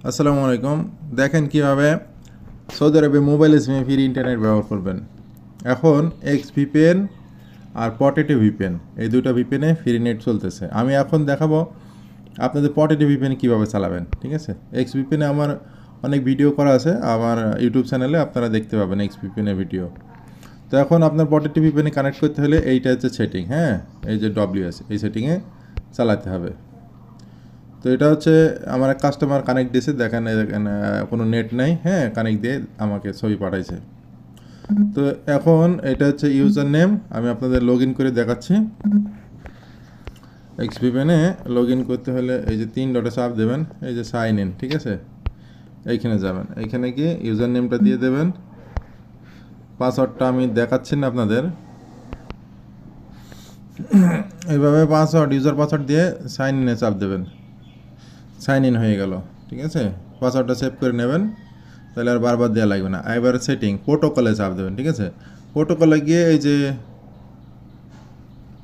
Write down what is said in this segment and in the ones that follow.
আসসালামু আলাইকুম। দেখেন কিভাবে সৌদি আরবে মোবাইল সিমে ফ্রি ইন্টারনেট ব্যবহার করবেন। এখন এক্স ভিপিএন আর পটেটো ভিপিএন, এই দুটো ভিপিএনে ফ্রি নেট চলতেছে। আমি এখন দেখাবো আপনাদের পটেটো ভিপিএন কীভাবে চালাবেন। ঠিক আছে, এক্স ভিপিএনে আমার অনেক ভিডিও করা আছে আমার ইউটিউব চ্যানেলে, আপনারা দেখতে পাবেন এক্স ভিপিএনের ভিডিও। তো এখন আপনার পটেটো ভিপিএনে কানেক্ট করতে হলে এইটা হচ্ছে সেটিং, হ্যাঁ, এই যে ডব্লিউএস, এই সেটিংয়ে চালাতে হবে। তো এটা হচ্ছে আমার এক কাস্টমার কানেক্ট দিয়েছে, দেখেন এখানে কোনো নেট নাই, হ্যাঁ, কানেক্ট দিয়ে আমাকে ছবি পাঠাইছে। তো এখন এটা হচ্ছে ইউজার নেম, আমি আপনাদের লগ ইন করে দেখাচ্ছি। এক্সভিপিএনে লগ ইন করতে হলে এই যে 3 ডটে চাপ দেবেন, এই যে সাইন ইন, ঠিক আছে, এইখানে যাবেন, এইখানে গিয়ে ইউজার নেমটা দিয়ে দেবেন। পাসওয়ার্ডটা আমি দেখাচ্ছি না আপনাদের, এইভাবে পাসওয়ার্ড ইউজার পাসওয়ার্ড দিয়ে সাইন ইনে চাপ দেবেন। সাইন ইন হয়ে গেল, ঠিক আছে, পাসওয়ার্ডটা সেভ করে নেবেন, তাহলে আর বারবার দেওয়া লাগবে না। এবার সেটিং প্রোটোকলে চাপ দেবেন, ঠিক আছে, প্রোটোকলে গিয়ে এই যে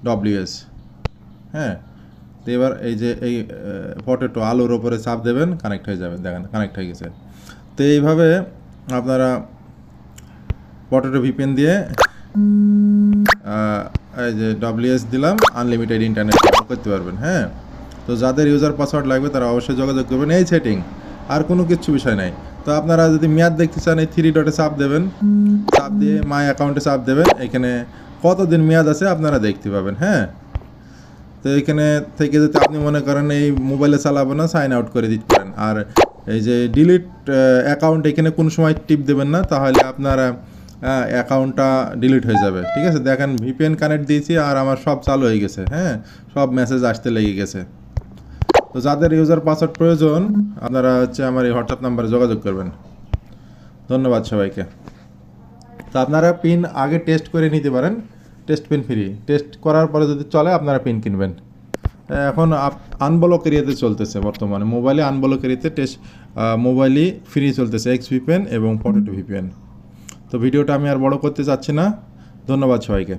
ডব্লিউএস, হ্যাঁ, তো এবার এই যে এই পটেটো আলুর ওপরে চাপ দেবেন, কানেক্ট হয়ে যাবে, দেখেন কানেক্ট হয়ে গেছে। তো এইভাবে আপনারা পটেটো ভিপিএন দিয়ে এই যে ডব্লিউএস দিলাম, আনলিমিটেড ইন্টারনেট করতে পারবেন। হ্যাঁ, তো যাদের ইউজার পাসওয়ার্ড লাগবে তারা অবশ্যই যোগাযোগ করবেন। এই সেটিং, আর কোনো কিছু বিষয় নাই। তো আপনারা যদি মেয়াদ দেখতে চান, এই 3 ডটে চাপ দেবেন, চাপ দিয়ে মাই অ্যাকাউন্টে চাপ দেবেন, এখানে কতদিন মেয়াদ আছে আপনারা দেখতে পাবেন। হ্যাঁ, তো এখানে থেকে যদি আপনি মনে করেন এই মোবাইলে চালাবো না, সাইন আউট করে দিতে পারেন। আর এই যে ডিলিট অ্যাকাউন্ট, এখানে কোনো সময় টিপ দেবেন না, তাহলে আপনারা অ্যাকাউন্টটা ডিলিট হয়ে যাবে। ঠিক আছে, দেখেন ভিপিএন কানেক্ট দিয়েছি আর আমার সব চালু হয়ে গেছে, হ্যাঁ, সব মেসেজ আসতে লেগে গেছে। তো যাদের ইউজার পাসওয়ার্ড প্রয়োজন, আপনারা হচ্ছে আমার এই হোয়াটসঅ্যাপ নাম্বারে যোগাযোগ করবেন। ধন্যবাদ সবাইকে। তো আপনারা পিন আগে টেস্ট করে নিতে পারেন, টেস্ট পিন ফ্রি, টেস্ট করার পরে যদি চলে আপনারা পিন কিনবেন। এখন আনব্লক এরিয়াতে চলতেছে বর্তমানে, মোবাইলে আনব্লক এরিয়াতে টেস্ট মোবাইলই ফ্রি চলতেছে এক্স ভিপিএন এবং পটেটো ভিপিএন। তো ভিডিওটা আমি আর বড় করতে চাচ্ছি না। ধন্যবাদ সবাইকে।